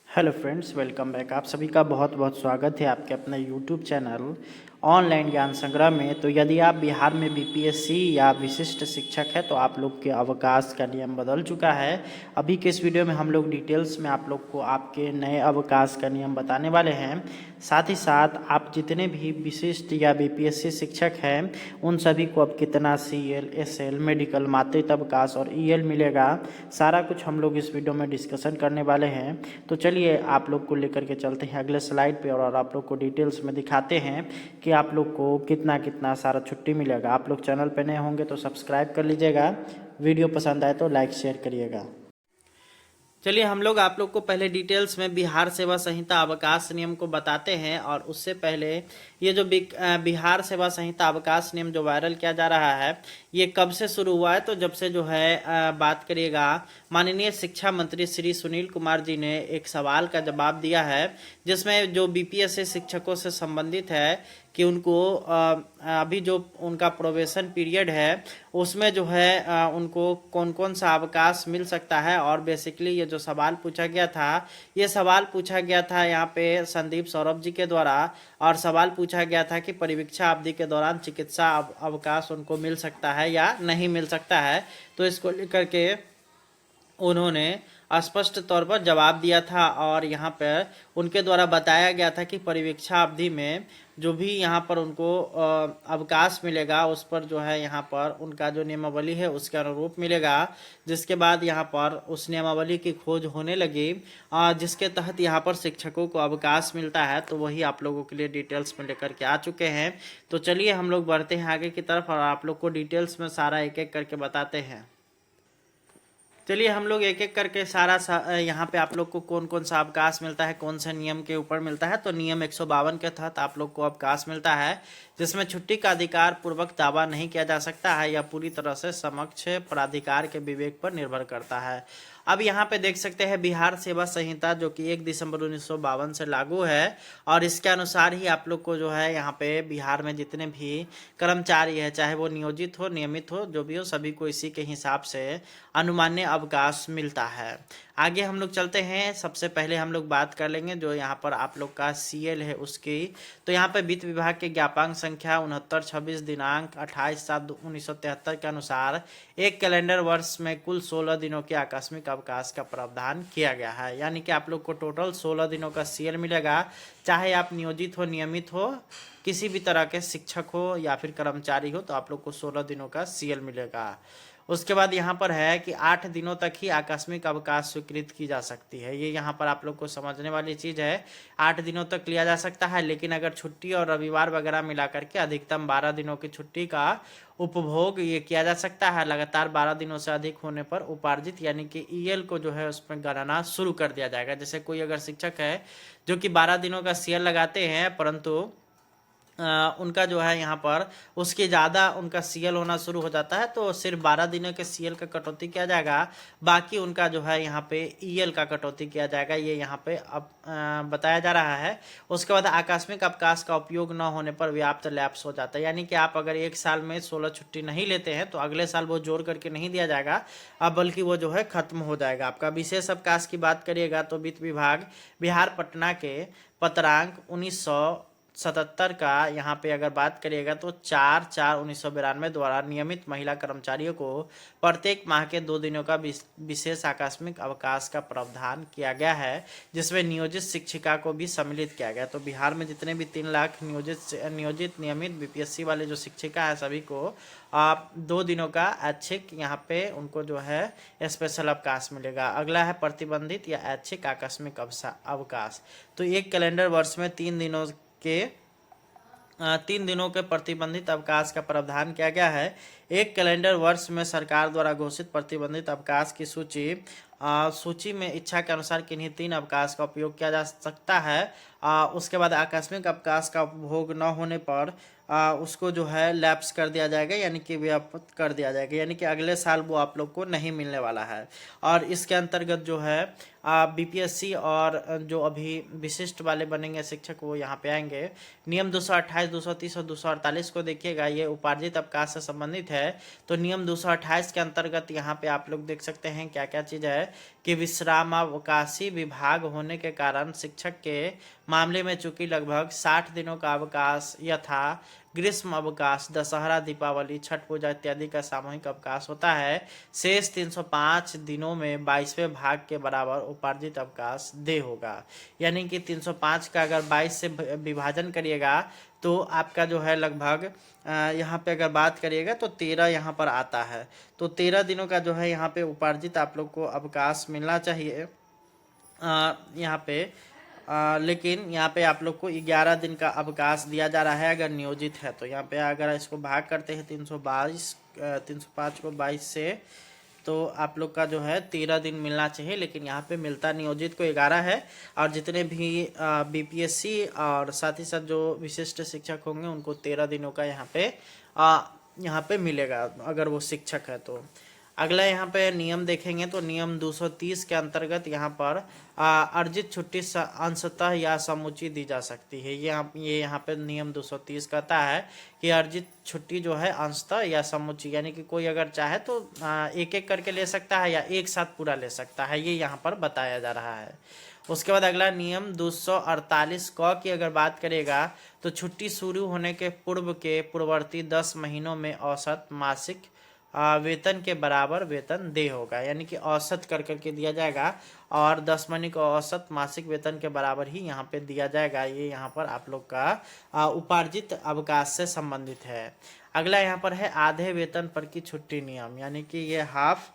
Hello friends, welcome back. आप सभी का बहुत बहुत स्वागत है आपके अपने यूट्यूब चैनल ऑनलाइन ज्ञान संग्रह में। तो यदि आप बिहार में बीपीएससी या विशिष्ट शिक्षक है तो आप लोग के अवकाश का नियम बदल चुका है। अभी के इस वीडियो में हम लोग डिटेल्स में आप लोग को आपके नए अवकाश का नियम बताने वाले हैं। साथ ही साथ आप जितने भी विशिष्ट या बीपीएससी शिक्षक हैं उन सभी को अब कितना सीएल, एसएल, मेडिकल, मातृत्व अवकाश और ईएल मिलेगा, सारा कुछ हम लोग इस वीडियो में डिस्कशन करने वाले हैं। तो चलिए आप लोग को लेकर के चलते हैं अगले स्लाइड पे और आप लोग को डिटेल्स में दिखाते हैं कि आप लोग को कितना कितना सारा छुट्टी मिलेगा। आप लोग चैनल पे नए होंगे तो सब्सक्राइब कर लीजिएगा, वीडियो पसंद आए तो लाइक शेयर करिएगा। चलिए हम लोग आप लोग को पहले डिटेल्स में बिहार सेवा संहिता अवकाश नियम को बताते हैं। और उससे पहले ये जो बिहार सेवा संहिता अवकाश नियम जो वायरल किया जा रहा है ये कब से शुरू हुआ है, तो जब से जो है बात करिएगा माननीय शिक्षा मंत्री श्री सुनील कुमार जी ने एक सवाल का जवाब दिया है जिसमें जो बीपीएससी शिक्षकों से संबंधित है कि उनको अभी जो उनका प्रोबेशन पीरियड है उसमें जो है उनको कौन कौन सा अवकाश मिल सकता है। और बेसिकली ये जो सवाल पूछा गया था ये सवाल पूछा गया था यहाँ पे संदीप सौरभ जी के द्वारा। और सवाल पूछा गया था कि परिवीक्षा अवधि के दौरान चिकित्सा अवकाश उनको मिल सकता है या नहीं मिल सकता है। तो इसको लेकर के उन्होंने स्पष्ट तौर पर जवाब दिया था और यहाँ पर उनके द्वारा बताया गया था कि परिवीक्षा अवधि में जो भी यहाँ पर उनको अवकाश मिलेगा उस पर जो है यहाँ पर उनका जो नियमावली है उसके अनुरूप मिलेगा। जिसके बाद यहाँ पर उस नियमावली की खोज होने लगी जिसके तहत यहाँ पर शिक्षकों को अवकाश मिलता है। तो वही आप लोगों के लिए डिटेल्स में लेकर के आ चुके हैं। तो चलिए हम लोग बढ़ते हैं आगे की तरफ और आप लोग को डिटेल्स में सारा एक एक करके बताते हैं। चलिए हम लोग एक एक करके सारा यहाँ पे आप लोग को कौन कौन सा अवकाश मिलता है, कौन से नियम के ऊपर मिलता है। तो नियम 152 के तहत आप लोग को अवकाश मिलता है जिसमें छुट्टी का अधिकार पूर्वक दावा नहीं किया जा सकता है या पूरी तरह से समक्ष प्राधिकार के विवेक पर निर्भर करता है। अब यहाँ पे देख सकते हैं बिहार सेवा संहिता जो कि 1 दिसंबर 1952 से लागू है और इसके अनुसार ही आप लोग को जो है यहाँ पे बिहार में जितने भी कर्मचारी है चाहे वो नियोजित हो नियमित हो जो भी हो सभी को इसी के हिसाब से अनुमान्य अवकाश मिलता है। आगे हम लोग चलते हैं। सबसे पहले हम लोग बात कर लेंगे जो यहाँ पर आप लोग का सीएल है उसकी। तो यहाँ पे वित्त विभाग के ज्ञापांक संख्या 6926 दिनांक 28/7/1973 के अनुसार एक कैलेंडर वर्ष में कुल 16 दिनों के आकस्मिक अवकाश का प्रावधान किया गया है। यानी कि आप लोग को टोटल 16 दिनों का सीएल मिलेगा, चाहे आप नियोजित हो नियमित हो किसी भी तरह के शिक्षक हो या फिर कर्मचारी हो तो आप लोग को 16 दिनों का सीएल मिलेगा। उसके बाद यहाँ पर है कि 8 दिनों तक ही आकस्मिक अवकाश स्वीकृत की जा सकती है। ये यहाँ पर आप लोग को समझने वाली चीज़ है। 8 दिनों तक लिया जा सकता है, लेकिन अगर छुट्टी और रविवार वगैरह मिला करके अधिकतम 12 दिनों की छुट्टी का उपभोग ये किया जा सकता है। लगातार 12 दिनों से अधिक होने पर उपार्जित यानी कि ईएल को जो है उसमें गणना शुरू कर दिया जाएगा। जैसे कोई अगर शिक्षक है जो कि 12 दिनों का सीएल लगाते हैं परंतु उनका जो है यहाँ पर उसके ज़्यादा उनका सीएल होना शुरू हो जाता है तो सिर्फ 12 दिनों के सीएल का कटौती किया जाएगा, बाकी उनका जो है यहाँ पे ईएल का कटौती किया जाएगा। ये यहाँ पे अब बताया जा रहा है। उसके बाद आकस्मिक अवकाश का उपयोग न होने पर व्याप्त लैप्स हो जाता है। यानी कि आप अगर एक साल में 16 छुट्टी नहीं लेते हैं तो अगले साल वो जोड़ करके नहीं दिया जाएगा, अब बल्कि वो जो है खत्म हो जाएगा। आपका विशेष अवकाश की बात करिएगा तो वित्त विभाग बिहार पटना के पत्रांक 1977 का यहाँ पे अगर बात करिएगा तो 4/4/1992 द्वारा नियमित महिला कर्मचारियों को प्रत्येक माह के 2 दिनों का विशेष आकस्मिक अवकाश का प्रावधान किया गया है जिसमें नियोजित शिक्षिका को भी सम्मिलित किया गया। तो बिहार में जितने भी 3 लाख नियोजित नियमित बीपीएससी वाले जो शिक्षिका है सभी को 2 दिनों का ऐच्छिक यहाँ पे उनको जो है स्पेशल अवकाश मिलेगा। अगला है प्रतिबंधित या ऐच्छिक आकस्मिक अवकाश। तो एक कैलेंडर वर्ष में 3 दिनों के प्रतिबंधित अवकाश का प्रावधान किया गया है। एक कैलेंडर वर्ष में सरकार द्वारा घोषित प्रतिबंधित अवकाश की सूची में इच्छा के अनुसार किन्हीं 3 अवकाश का उपयोग किया जा सकता है। उसके बाद आकस्मिक अवकाश का उपभोग न होने पर उसको जो है लैप्स कर दिया जाएगा यानी कि व्याप्त कर दिया जाएगा, यानी कि अगले साल वो आप लोग को नहीं मिलने वाला है। और इसके अंतर्गत जो है बीपीएससी और जो अभी विशिष्ट वाले बनेंगे शिक्षक वो यहाँ पे आएंगे। नियम 228, 230 और 248 को देखिएगा, ये उपार्जित अवकाश से संबंधित है। तो नियम 228 के अंतर्गत यहाँ पे आप लोग देख सकते हैं क्या क्या चीज़ है कि विश्रामावकाशी विभाग होने के कारण शिक्षक के मामले में चूंकि लगभग 60 दिनों का अवकाश यथा ग्रीष्म अवकाश, दशहरा, दीपावली, छठ पूजा इत्यादि का सामूहिक अवकाश होता है, शेष 305 दिनों में 22वें भाग के बराबर उपार्जित अवकाश दे होगा। यानी कि 305 का अगर 22 से विभाजन करिएगा तो आपका जो है लगभग यहाँ पे अगर बात करिएगा तो 13 यहाँ पर आता है। तो 13 दिनों का जो है यहाँ पे उपार्जित आप लोग को अवकाश मिलना चाहिए यहाँ पे। लेकिन यहाँ पे आप लोग को 11 दिन का अवकाश दिया जा रहा है अगर नियोजित है तो। यहाँ पे अगर इसको भाग करते हैं 305 को 22 से तो आप लोग का जो है 13 दिन मिलना चाहिए, लेकिन यहाँ पे मिलता नियोजित को 11 है। और जितने भी बीपीएससी और साथ ही साथ जो विशिष्ट शिक्षक होंगे उनको 13 दिनों का यहाँ पे मिलेगा अगर वो शिक्षक है तो। अगला यहाँ पे नियम देखेंगे तो नियम 230 के अंतर्गत यहाँ पर अर्जित छुट्टी अंशतः या समुची दी जा सकती है। ये यहाँ पे नियम 230 कहता है कि अर्जित छुट्टी जो है अंशतः या समुची, यानी कि कोई अगर चाहे तो एक एक करके ले सकता है या एक साथ पूरा ले सकता है, ये यहाँ पर बताया जा रहा है। उसके बाद अगला नियम 248 क की अगर बात करेगा तो छुट्टी शुरू होने के पूर्व के पूर्ववर्ती 10 महीनों में औसत मासिक वेतन के बराबर वेतन दे होगा। यानी कि औसत कर करके दिया जाएगा और 10 महीने को औसत मासिक वेतन के बराबर ही यहाँ पे दिया जाएगा। ये यहाँ पर आप लोग का उपार्जित अवकाश से संबंधित है। अगला यहाँ पर है आधे वेतन पर की छुट्टी नियम, यानी कि ये हाफ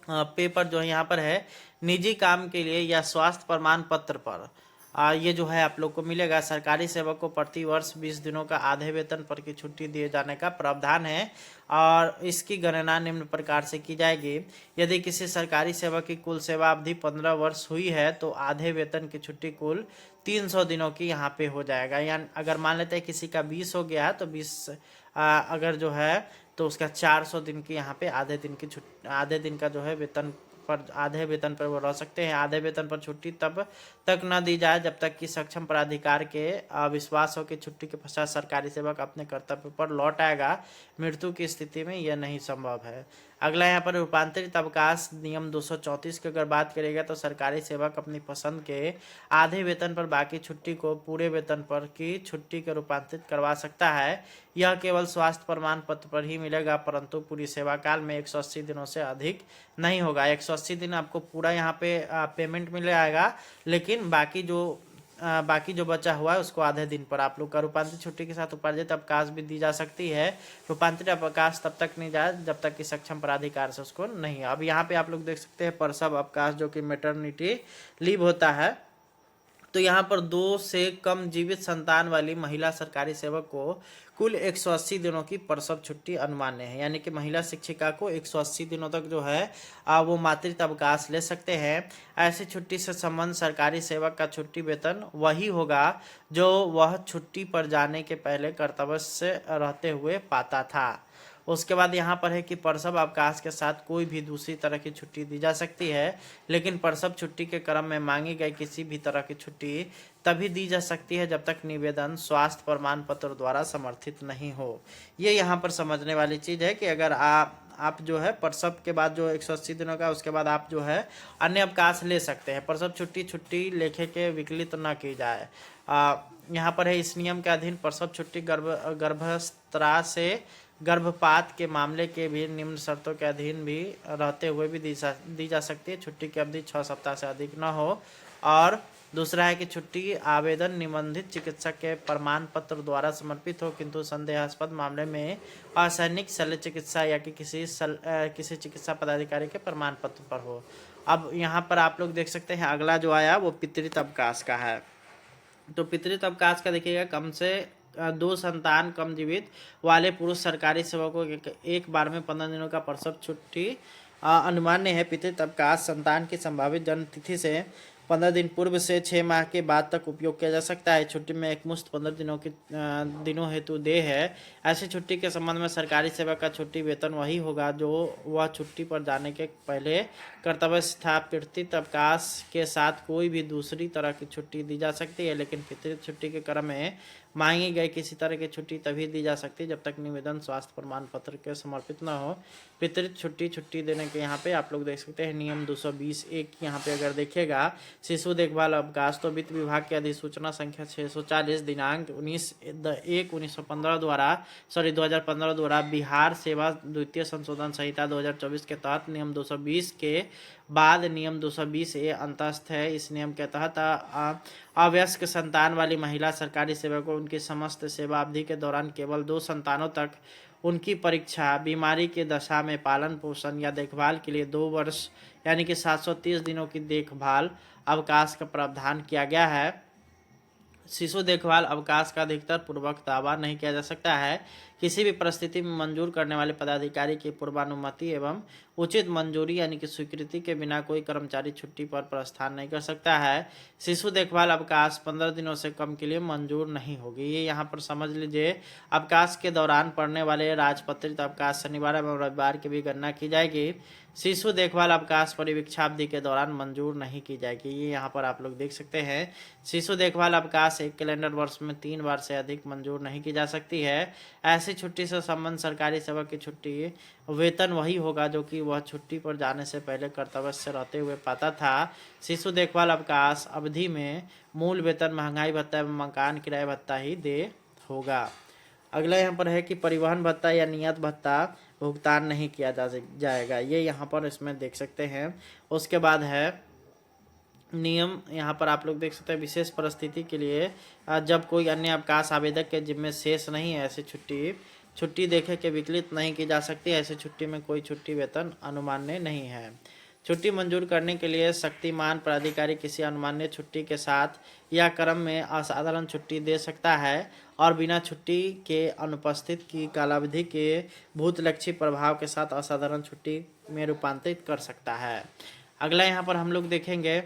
पेपर जो है यहाँ पर है निजी काम के लिए या स्वास्थ्य प्रमाण पत्र पर ये जो है आप लोग को मिलेगा। सरकारी सेवक को प्रति वर्ष 20 दिनों का आधे वेतन पर की छुट्टी दिए जाने का प्रावधान है और इसकी गणना निम्न प्रकार से की जाएगी। यदि किसी सरकारी सेवक की कुल सेवा अवधि 15 वर्ष हुई है तो आधे वेतन की छुट्टी कुल 300 दिनों की यहाँ पे हो जाएगा। यानी अगर मान लेते हैं किसी का 20 हो गया है तो 20 अगर जो है तो उसका 400 दिन की यहाँ पे आधे दिन का जो है वेतन पर आधे वेतन पर वो रह सकते हैं। आधे वेतन पर छुट्टी तब तक न दी जाए जब तक कि सक्षम प्राधिकार के अविश्वास हो कि छुट्टी के पश्चात सरकारी सेवक अपने कर्तव्य पर लौट आएगा। मृत्यु की स्थिति में यह नहीं संभव है। अगला यहाँ पर रूपांतरित अवकाश नियम 234 की अगर बात करेगा तो सरकारी सेवक अपनी पसंद के आधे वेतन पर बाकी छुट्टी को पूरे वेतन पर की छुट्टी के रूपांतरित करवा सकता है। यह केवल स्वास्थ्य प्रमाण पत्र पर ही मिलेगा, परंतु पूरी सेवा काल में 180 दिनों से अधिक नहीं होगा। 180 दिन आपको पूरा यहाँ पे पेमेंट मिल जाएगा, लेकिन बाकी जो बचा हुआ है उसको आधे दिन पर आप लोग का रूपांतरित छुट्टी के साथ उपार्जित अवकाश भी दी जा सकती है। रूपांतरित अवकाश तब तक नहीं जाए जब तक कि सक्षम प्राधिकार से उसको नहीं। अब यहाँ पे आप लोग देख सकते हैं प्रसव अवकाश जो कि मैटरनिटी लीव होता है। तो यहाँ पर 2 से कम जीवित संतान वाली महिला सरकारी सेवक को कुल 180 दिनों की प्रसव छुट्टी अनुमान्य है। यानी कि महिला शिक्षिका को 180 दिनों तक जो है वो मातृत्व अवकाश ले सकते हैं। ऐसी छुट्टी से संबंध सरकारी सेवक का छुट्टी वेतन वही होगा जो वह छुट्टी पर जाने के पहले कर्तव्य से रहते हुए पाता था। उसके बाद यहाँ पर है कि प्रसव अवकाश के साथ कोई भी दूसरी तरह की छुट्टी दी जा सकती है, लेकिन प्रसव छुट्टी के क्रम में मांगी गई किसी भी तरह की छुट्टी तभी दी जा सकती है जब तक निवेदन स्वास्थ्य प्रमाण पत्र द्वारा समर्थित नहीं हो। ये यहाँ पर समझने वाली चीज़ है कि अगर आप जो है प्रसव के बाद जो 180 दिनों का उसके बाद आप जो है अन्य अवकाश ले सकते हैं। प्रसव छुट्टी लेखे के विकलित न की जाए। यहाँ पर है इस नियम के अधीन प्रसव छुट्टी गर्भस्त्राव से गर्भपात के मामले के भी निम्न शर्तों के अधीन भी रहते हुए भी दी जा सकती है। छुट्टी की अवधि 6 सप्ताह से अधिक न हो। और दूसरा है कि छुट्टी आवेदन निबंधित चिकित्सक के प्रमाण पत्र द्वारा समर्पित हो, किंतु संदेहास्पद मामले में असैनिक शल्य चिकित्सा या कि किसी चिकित्सा पदाधिकारी के प्रमाण पत्र पर हो। अब यहाँ पर आप लोग देख सकते हैं अगला जो आया वो पितृत्व अवकाश का है। तो पितृत्व अवकाश का देखिएगा 2 संतान कम जीवित वाले पुरुष सरकारी सेवकों को एक बार में 15 दिनों का प्रसव छुट्टी अनुमान्य है। पितृत्व अवकाश संतान की संभावित जन्म तिथि से 15 दिन पूर्व से 6 माह के बाद तक उपयोग किया जा सकता है। छुट्टी में एकमुश्त 15 दिनों की दिनों हेतु देय है। ऐसी छुट्टी के संबंध में सरकारी सेवा का छुट्टी वेतन वही होगा जो वह छुट्टी पर जाने के पहले कर्तव्य स्थापित अवकाश के साथ कोई भी दूसरी तरह की छुट्टी दी जा सकती है, लेकिन पितृत्व छुट्टी के क्रम में मांगी गई किसी तरह की छुट्टी तभी दी जा सकती है जब तक निवेदन स्वास्थ्य प्रमाण पत्र के समर्पित न हो। पितृत्व छुट्टी देने के यहाँ पे आप लोग देख सकते हैं नियम 220 एक यहाँ पे अगर देखिएगा शिशु देखभाल अवकाश, तो वित्त विभाग की अधिसूचना संख्या 640 दिनांक 19/1/1915 2015 द्वारा बिहार सेवा द्वितीय संशोधन संहिता 2024 के तहत नियम 220 के बाद नियम 220 ए अंतस्थ है। इस नियम के तहत अवयस्क संतान वाली महिला सरकारी सेवा को उनकी समस्त सेवा अवधि के दौरान केवल 2 संतानों तक उनकी परीक्षा, बीमारी के दशा में पालन पोषण या देखभाल के लिए 2 वर्ष यानी कि 730 दिनों की देखभाल अवकाश का प्रावधान किया गया है। शिशु देखभाल अवकाश का अधिकतर पूर्वक दावा नहीं किया जा सकता है। किसी भी परिस्थिति में मंजूर करने वाले पदाधिकारी की पूर्वानुमति एवं उचित मंजूरी यानी कि स्वीकृति के बिना कोई कर्मचारी छुट्टी पर प्रस्थान नहीं कर सकता है। शिशु देखभाल अवकाश 15 दिनों से कम के लिए मंजूर नहीं होगी। ये यहाँ पर समझ लीजिए, अवकाश के दौरान पड़ने वाले राजपत्रित अवकाश शनिवार एवं रविवार की भी गणना की जाएगी। शिशु देखभाल अवकाश परिवीक्षावधि के दौरान मंजूर नहीं की जाएगी। ये यहाँ पर आप लोग देख सकते हैं। शिशु देखभाल अवकाश एक कैलेंडर वर्ष में 3 बार से अधिक मंजूर नहीं की जा सकती है। ऐसी छुट्टी से संबंध सरकारी सेवा की छुट्टी वेतन वही होगा जो कि वह छुट्टी पर जाने से पहले कर्तव्य से रहते हुए पाता था। शिशु देखभाल अवकाश अवधि में मूल वेतन, महंगाई भत्ता एवं मकान किराया भत्ता ही दे होगा। अगला यहाँ पर है कि परिवहन भत्ता या नियत भत्ता भुगतान नहीं किया जाएगा। ये यहाँ पर इसमें देख सकते हैं। उसके बाद है नियम, यहाँ पर आप लोग देख सकते हैं विशेष परिस्थिति के लिए जब कोई अन्य अवकाश आवेदक के जिम्मे शेष नहीं है, ऐसी छुट्टी देखे के विकलित नहीं की जा सकती। ऐसी छुट्टी में कोई छुट्टी वेतन अनुमान्य नहीं है। छुट्टी मंजूर करने के लिए शक्तिमान प्राधिकारी किसी अनुमान्य छुट्टी के साथ या क्रम में असाधारण छुट्टी दे सकता है और बिना छुट्टी के अनुपस्थित की कालावधि के भूतलक्षी प्रभाव के साथ असाधारण छुट्टी में रूपांतरित कर सकता है। अगला यहाँ पर हम लोग देखेंगे,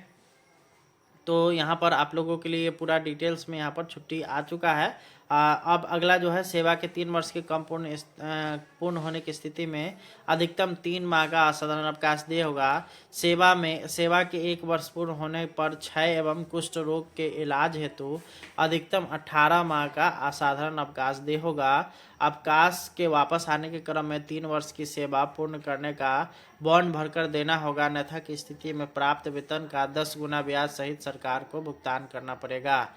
तो यहाँ पर आप लोगों के लिए पूरा डिटेल्स में यहाँ पर छुट्टी आ चुका है। अब अगला जो है सेवा के 3 वर्ष के कम पूर्ण होने की स्थिति में अधिकतम 3 माह का असाधारण अवकाश देय होगा। सेवा के 1 वर्ष पूर्ण होने पर क्षय एवं कुष्ठ रोग के इलाज हेतु अधिकतम 18 माह का असाधारण अवकाश देय होगा। अवकाश के वापस आने के क्रम में 3 वर्ष की सेवा पूर्ण करने का बॉन्ड भरकर देना होगा, अन्यथा की स्थिति में प्राप्त वेतन का 10 गुना ब्याज सहित सरकार को भुगतान करना पड़ेगा।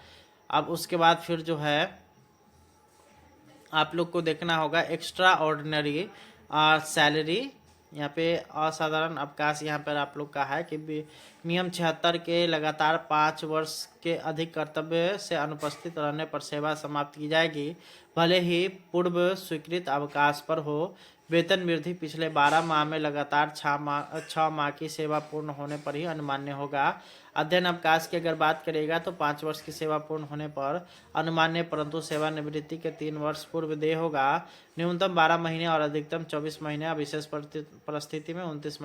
अब उसके बाद फिर जो है आप लोग को देखना होगा एक्स्ट्रा ऑर्डिनरी सैलरी, यहाँ पे असाधारण अवकाश यहाँ पर आप लोग का है कि नियम 76 के लगातार 5 वर्ष के अधिक कर्तव्य से अनुपस्थित रहने पर सेवा समाप्त की जाएगी, भले ही पूर्व स्वीकृत अवकाश पर हो। वेतन वृद्धि पिछले 12 माह में लगातार 6 माह की सेवा पूर्ण होने पर ही अनुमान्य होगा। अध्ययन अवकाश की अगर बात करेगा तो 5 वर्ष की सेवा पूर्ण होने पर अनुमान्य, परंतु सेवानिवृत्ति के 3 वर्ष पूर्व देय होगा। न्यूनतम 12 महीने और अधिकतम 24 महीने, विशेष परिस्थिति में 29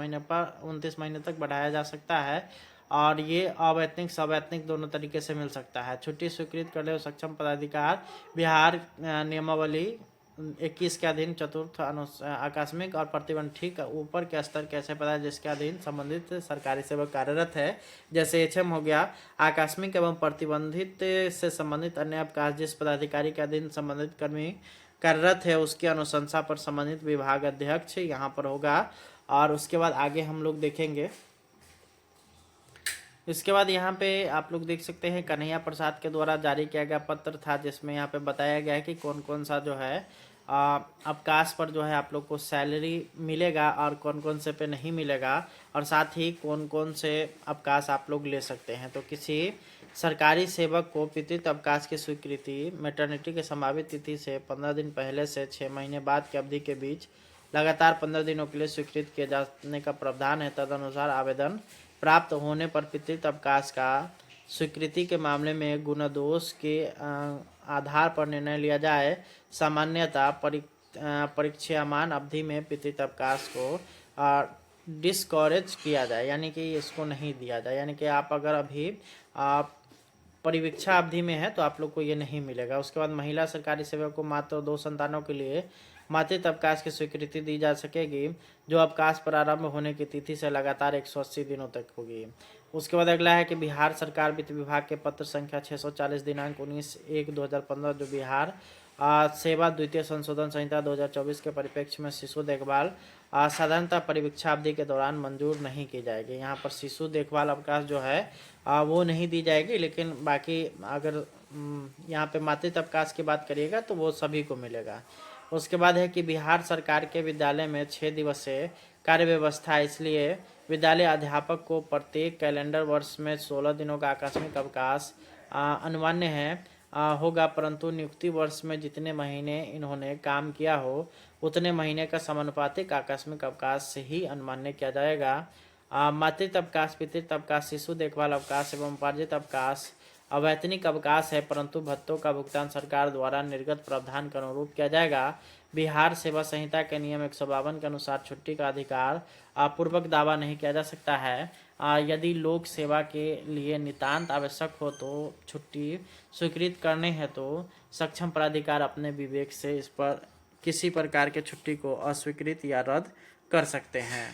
महीने तक बढ़ाया जा सकता है और ये अवैतनिक सवैतनिक दोनों तरीके से मिल सकता है। छुट्टी स्वीकृत करने सक्षम पदाधिकार बिहार नियमावली 21 के अधीन चतुर्थ आकस्मिक और प्रतिबंधित ऊपर के स्तर कैसे पता है जिसके अधीन संबंधित सरकारी सेवक कार्यरत है, जैसे एचएम हो गया। आकस्मिक एवं प्रतिबंधित से संबंधित अन्य अवकाश जिस पदाधिकारी के अधीन संबंधित कर्मी कार्यरत है उसकी अनुशंसा पर संबंधित विभाग अध्यक्ष यहाँ पर होगा। और उसके बाद आगे हम लोग देखेंगे। इसके बाद यहाँ पे आप लोग देख सकते हैं कन्हैया प्रसाद के द्वारा जारी किया गया पत्र था, जिसमें यहाँ पे बताया गया है कि कौन कौन सा जो है अवकाश पर जो है आप लोग को सैलरी मिलेगा और कौन कौन से पे नहीं मिलेगा, और साथ ही कौन कौन से अवकाश आप लोग ले सकते हैं। तो किसी सरकारी सेवक को पितृत्व अवकाश की स्वीकृति मैटरनिटी के संभावित तिथि से 15 दिन पहले से 6 महीने बाद की अवधि के बीच लगातार 15 दिनों के लिए स्वीकृत किए जाने का प्रावधान है। तदनुसार आवेदन प्राप्त होने पर पितृत्व अवकाश का स्वीकृति के मामले में गुणदोष के आधार पर निर्णय लिया जाए। सामान्यतः परीक्षामान अवधि में पितृत्व अवकाश को डिस्करेज किया जाए, यानी कि इसको नहीं दिया जाए। यानी कि आप अगर अभी आप परिवीक्षा अवधि में है तो आप लोग को ये नहीं मिलेगा। उसके बाद महिला सरकारी सेवक को मात्र 2 संतानों के लिए मातृत्व अवकाश की स्वीकृति दी जा सकेगी, जो अवकाश प्रारंभ होने की तिथि से लगातार 180 दिनों तक होगी। उसके बाद अगला है कि बिहार सरकार वित्त विभाग के पत्र संख्या 640 दिनांक 19/1/2015 जो बिहार सेवा द्वितीय संशोधन संहिता 2024 के परिप्रेक्ष्य में शिशु देखभाल साधारणतः परिवीक्षा अवधि के दौरान मंजूर नहीं की जाएगी। यहाँ पर शिशु देखभाल अवकाश जो है वो नहीं दी जाएगी, लेकिन बाकी अगर यहाँ पे मातृत्व अवकाश की बात करिएगा तो वो सभी को मिलेगा। उसके बाद है कि बिहार सरकार के विद्यालय में 6 दिवसीय कार्य व्यवस्था, इसलिए विद्यालय अध्यापक को प्रत्येक कैलेंडर वर्ष में 16 दिनों का आकस्मिक अवकाश अनिवार्य है होगा, परंतु नियुक्ति वर्ष में जितने महीने इन्होंने काम किया हो उतने महीने का समानुपातिक आकस्मिक अवकाश से ही अनुमान्य किया जाएगा। मातृत्व अवकाश, पितृत्व अवकाश, शिशु देखभाल अवकाश एवं उपार्जित अवकाश अवैतनिक अवकाश है, परंतु भत्तों का भुगतान सरकार द्वारा निर्गत प्रावधान के अनुरूप किया जाएगा। बिहार सेवा संहिता के नियम 152 के अनुसार छुट्टी का अधिकार पूर्वक दावा नहीं किया जा सकता है। यदि लोक सेवा के लिए नितांत आवश्यक हो तो छुट्टी स्वीकृत करने हेतु सक्षम प्राधिकार अपने विवेक से इस पर किसी प्रकार के छुट्टी को अस्वीकृत या रद्द कर सकते हैं।